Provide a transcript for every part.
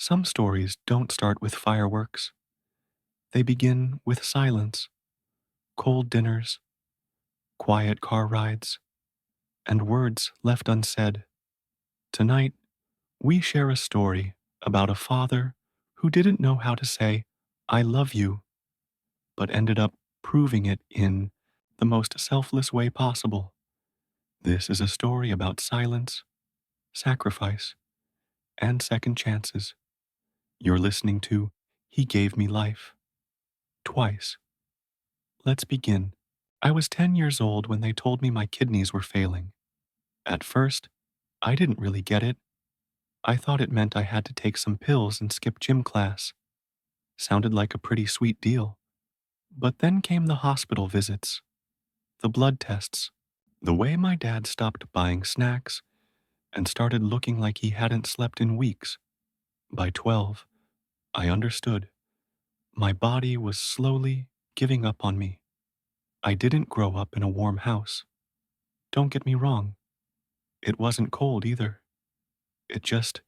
Some stories don't start with fireworks. They begin with silence, cold dinners, quiet car rides, and words left unsaid. Tonight, we share a story about a father who didn't know how to say, I love you, but ended up proving it in the most selfless way possible. This is a story about silence, sacrifice, and second chances. You're listening to He Gave Me Life, twice. Let's begin. I was 10 years old when they told me my kidneys were failing. At first, I didn't really get it. I thought it meant I had to take some pills and skip gym class. Sounded like a pretty sweet deal. But then came the hospital visits, the blood tests, the way my dad stopped buying snacks and started looking like he hadn't slept in weeks. By 12, I understood. My body was slowly giving up on me. I didn't grow up in a warm house. Don't get me wrong, it wasn't cold either. It just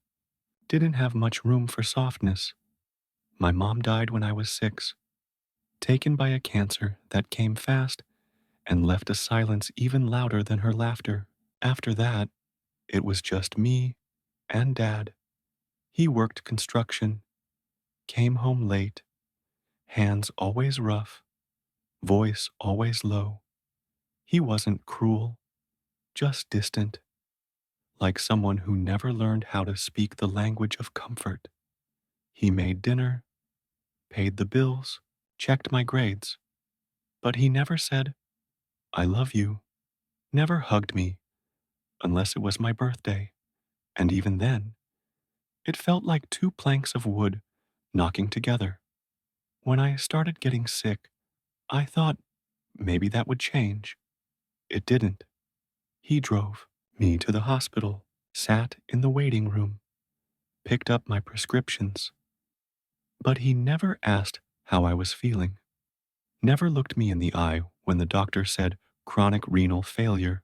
didn't have much room for softness. My mom died when I was 6, taken by a cancer that came fast and left a silence even louder than her laughter. After that, it was just me and Dad. He worked construction, came home late, hands always rough, voice always low. He wasn't cruel, just distant, like someone who never learned how to speak the language of comfort. He made dinner, paid the bills, checked my grades, but he never said, I love you, never hugged me, unless it was my birthday. And even then, it felt like two planks of wood knocking together. When I started getting sick, I thought maybe that would change. It didn't. He drove me to the hospital, sat in the waiting room, picked up my prescriptions, but he never asked how I was feeling, never looked me in the eye when the doctor said chronic renal failure.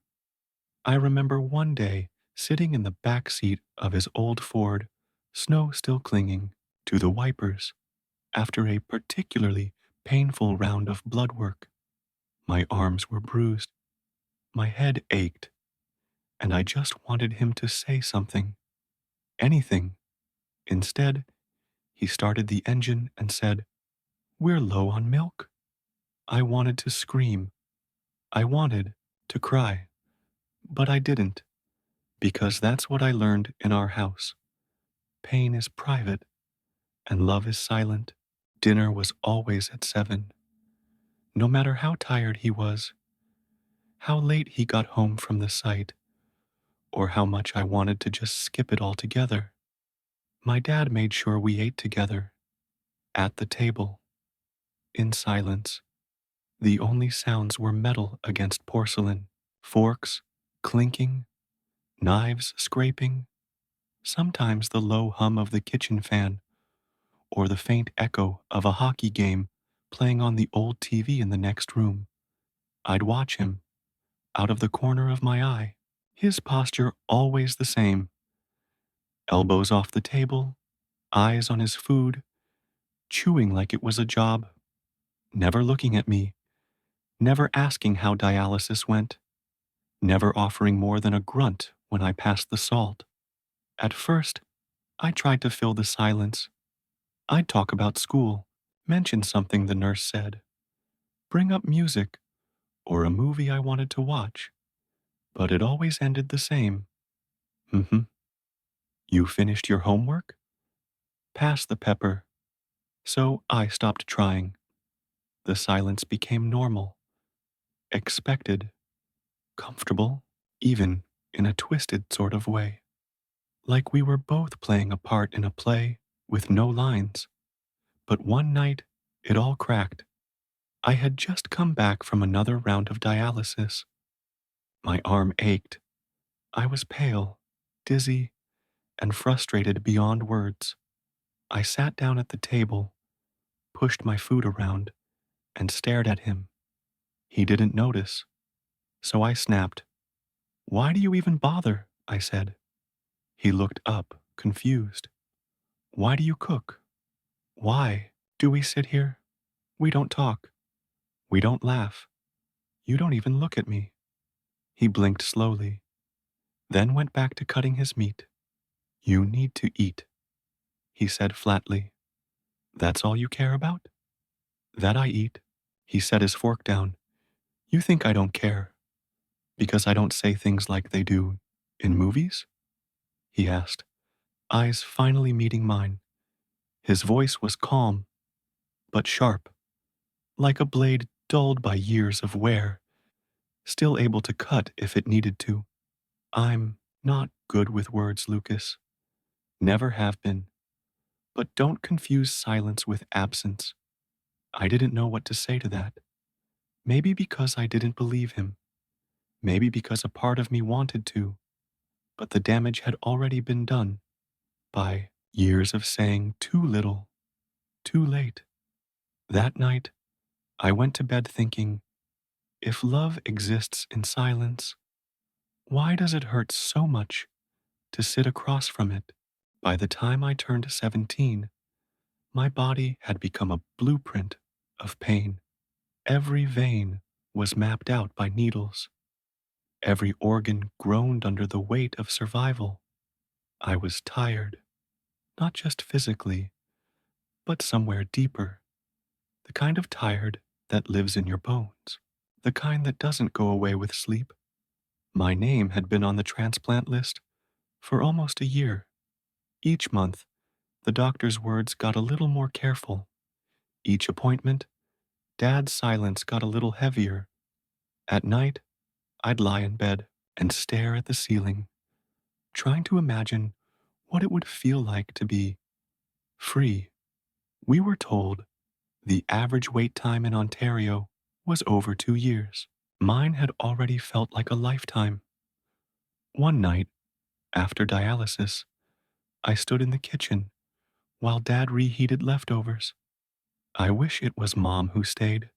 I remember one day sitting in the back seat of his old Ford, snow still clinging to the wipers after a particularly painful round of blood work. My arms were bruised, my head ached, and I just wanted him to say something, anything. Instead, he started the engine and said, We're low on milk. I wanted to scream. I wanted to cry, but I didn't, because that's what I learned in our house. Pain is private, and love is silent. Dinner was always at 7. No matter how tired he was, how late he got home from the site, or how much I wanted to just skip it altogether. My dad made sure we ate together, at the table, in silence. The only sounds were metal against porcelain, forks clinking, knives scraping, sometimes the low hum of the kitchen fan, or the faint echo of a hockey game playing on the old TV in the next room. I'd watch him, out of the corner of my eye, his posture always the same, elbows off the table, eyes on his food, chewing like it was a job, never looking at me, never asking how dialysis went, never offering more than a grunt when I passed the salt. At first, I tried to fill the silence. I'd talk about school, mention something the nurse said, bring up music or a movie I wanted to watch, but it always ended the same. Mm-hmm. You finished your homework? Pass the pepper. So I stopped trying. The silence became normal, expected, comfortable, even in a twisted sort of way. Like we were both playing a part in a play with no lines. But one night, it all cracked. I had just come back from another round of dialysis. My arm ached. I was pale, dizzy, and frustrated beyond words. I sat down at the table, pushed my food around, and stared at him. He didn't notice, so I snapped. Why do you even bother? I said. He looked up, confused. Why do you cook? Why do we sit here? We don't talk. We don't laugh. You don't even look at me. He blinked slowly, then went back to cutting his meat. You need to eat, he said flatly. That's all you care about? That I eat. He set his fork down. You think I don't care because I don't say things like they do in movies? He asked, eyes finally meeting mine. His voice was calm, but sharp, like a blade dulled by years of wear, still able to cut if it needed to. I'm not good with words, Lucas. Never have been. But don't confuse silence with absence. I didn't know what to say to that. Maybe because I didn't believe him. Maybe because a part of me wanted to. But the damage had already been done by years of saying too little, too late. That night, I went to bed thinking, if love exists in silence, why does it hurt so much to sit across from it? By the time I turned 17, my body had become a blueprint of pain. Every vein was mapped out by needles. Every organ groaned under the weight of survival. I was tired, not just physically, but somewhere deeper. The kind of tired that lives in your bones. The kind that doesn't go away with sleep. My name had been on the transplant list for almost a year. Each month, the doctor's words got a little more careful. Each appointment, Dad's silence got a little heavier. At night, I'd lie in bed and stare at the ceiling, trying to imagine what it would feel like to be free. We were told the average wait time in Ontario was over 2 years. Mine had already felt like a lifetime. One night, after dialysis, I stood in the kitchen while Dad reheated leftovers. I wish it was Mom who stayed,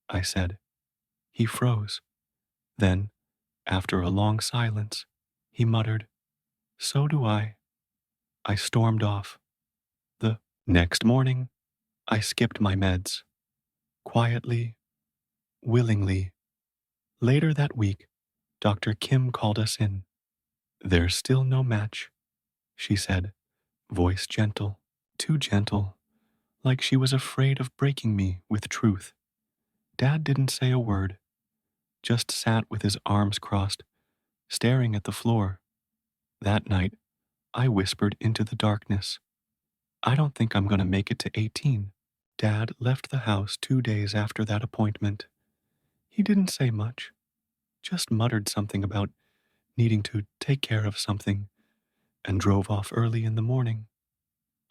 I said. He froze. Then, after a long silence, he muttered, So do I. I stormed off. The next morning, I skipped my meds. Quietly, willingly. Later that week, Dr. Kim called us in. There's still no match, she said, voice gentle, too gentle, like she was afraid of breaking me with truth. Dad didn't say a word, just sat with his arms crossed, staring at the floor. That night, I whispered into the darkness, I don't think I'm going to make it to 18. Dad left the house 2 days after that appointment. He didn't say much, just muttered something about needing to take care of something and drove off early in the morning.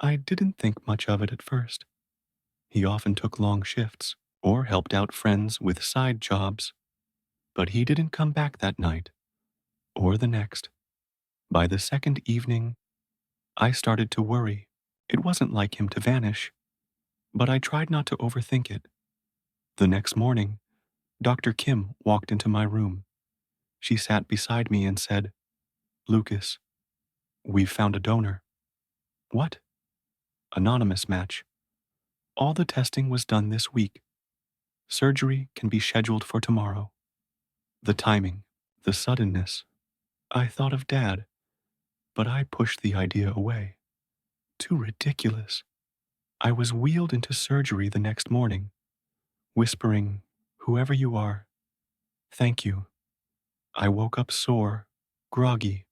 I didn't think much of it at first. He often took long shifts or helped out friends with side jobs, but he didn't come back that night or the next. By the second evening, I started to worry. It wasn't like him to vanish, but I tried not to overthink it. The next morning, Dr. Kim walked into my room. She sat beside me and said, Lucas, we've found a donor. What? Anonymous match. All the testing was done this week. Surgery can be scheduled for tomorrow. The timing, the suddenness. I thought of Dad, but I pushed the idea away. Too ridiculous. I was wheeled into surgery the next morning, whispering, Whoever you are, thank you. I woke up sore, groggy,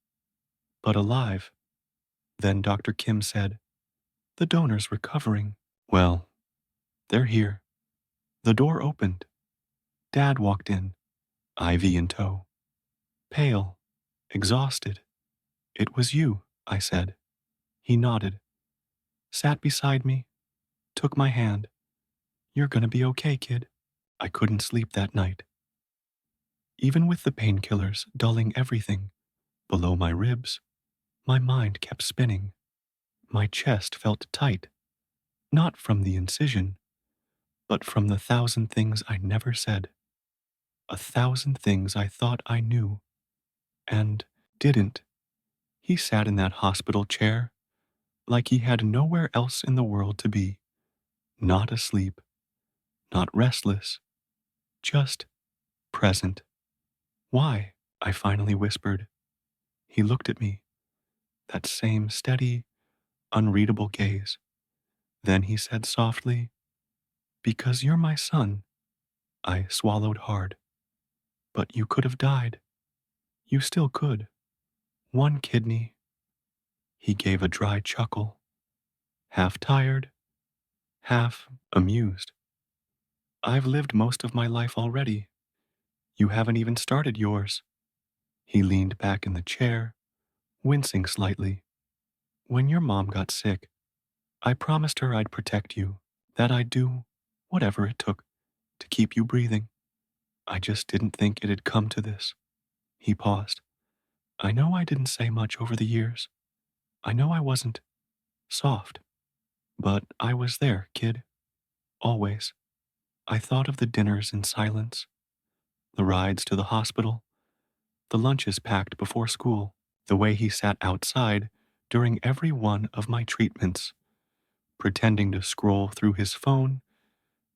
but alive. Then Dr. Kim said, The donor's recovering. Well, they're here. The door opened. Dad walked in, IV in tow. Pale, exhausted. It was you, I said. He nodded, sat beside me, took my hand. You're gonna be okay, kid. I couldn't sleep that night. Even with the painkillers dulling everything, below my ribs, my mind kept spinning. My chest felt tight, not from the incision, but from the thousand things I never said. 1,000 things I thought I knew, and didn't. He sat in that hospital chair, like he had nowhere else in the world to be, not asleep, not restless, just present. Why? I finally whispered. He looked at me, that same steady, unreadable gaze. Then he said softly, "Because you're my son." I swallowed hard. "But you could have died. You still could. One kidney." He gave a dry chuckle, half tired, half amused. "I've lived most of my life already. You haven't even started yours." He leaned back in the chair, wincing slightly. "When your mom got sick, I promised her I'd protect you, that I'd do whatever it took to keep you breathing. I just didn't think it'd come to this." He paused. "I know I didn't say much over the years. I know I wasn't soft, but I was there, kid, always. I thought of the dinners in silence, the rides to the hospital, the lunches packed before school, the way he sat outside during every one of my treatments, pretending to scroll through his phone,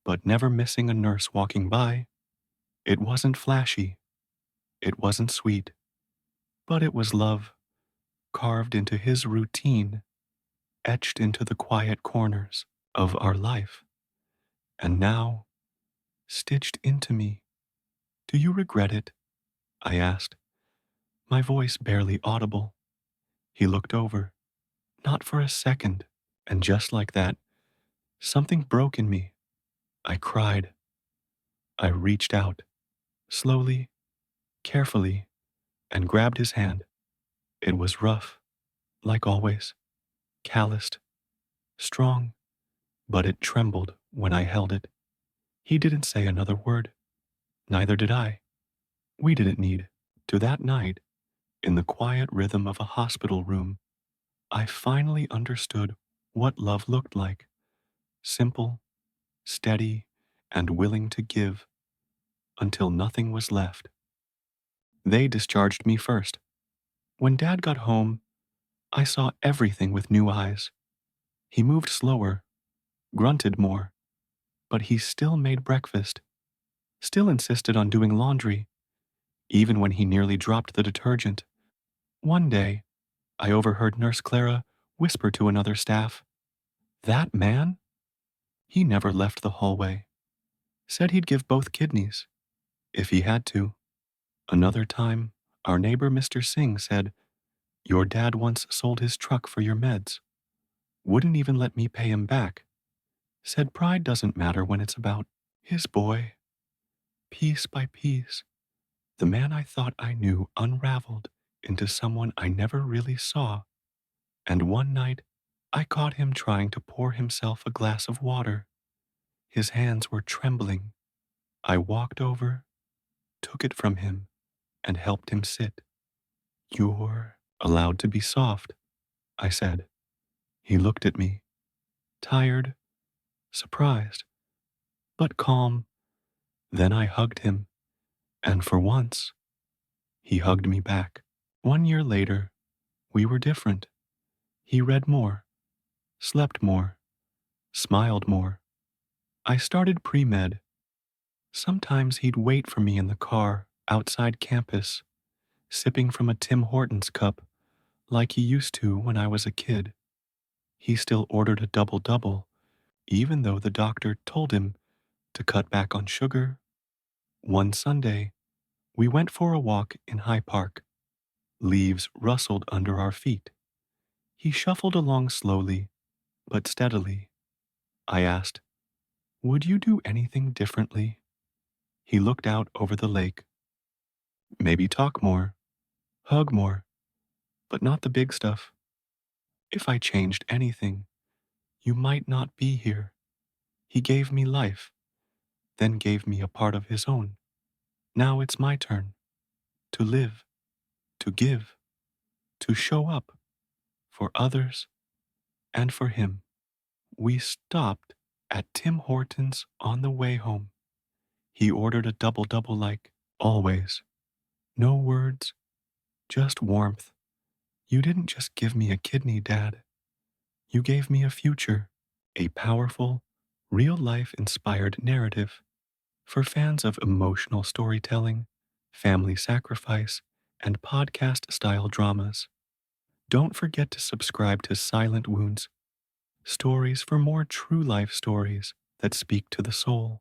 but never missing a nurse walking by. It wasn't flashy, it wasn't sweet, but it was love, carved into his routine, etched into the quiet corners of our life, and now stitched into me. Do you regret it?" I asked, my voice barely audible. He looked over, not for a second, and just like that, something broke in me. I cried. I reached out, slowly, carefully, and grabbed his hand. It was rough, like always, calloused, strong, but it trembled when I held it. He didn't say another word. Neither did I. We didn't need to. That night, in the quiet rhythm of a hospital room, I finally understood what love looked like. Simple, steady, and willing to give until nothing was left. They discharged me first. When Dad got home, I saw everything with new eyes. He moved slower, grunted more, but he still made breakfast, still insisted on doing laundry, even when he nearly dropped the detergent. One day, I overheard Nurse Clara whisper to another staff, "That man? He never left the hallway. Said he'd give both kidneys, if he had to." Another time, our neighbor Mr. Singh said, "Your dad once sold his truck for your meds. Wouldn't even let me pay him back. Said pride doesn't matter when it's about his boy." Piece by piece, the man I thought I knew unraveled into someone I never really saw. And one night, I caught him trying to pour himself a glass of water. His hands were trembling. I walked over, took it from him, and helped him sit. "You're allowed to be soft," I said. He looked at me, tired, surprised, but calm. Then I hugged him, and for once, he hugged me back. 1 year later, we were different. He read more, slept more, smiled more. I started pre-med. Sometimes he'd wait for me in the car outside campus, sipping from a Tim Hortons cup like he used to when I was a kid. He still ordered a double-double, even though the doctor told him to cut back on sugar. One Sunday, we went for a walk in High Park. Leaves rustled under our feet. He shuffled along slowly, but steadily. I asked, "Would you do anything differently?" He looked out over the lake. "Maybe talk more, hug more, but not the big stuff. If I changed anything, you might not be here." He gave me life, then gave me a part of his own. Now it's my turn to live, to give, to show up for others and for him. We stopped at Tim Hortons on the way home. He ordered a double-double like always. No words, just warmth. "You didn't just give me a kidney, Dad. You gave me a future, a powerful, real life inspired narrative for fans of emotional storytelling, family sacrifice, and podcast style dramas. Don't forget to subscribe to Silent Wounds, stories for more true life stories that speak to the soul.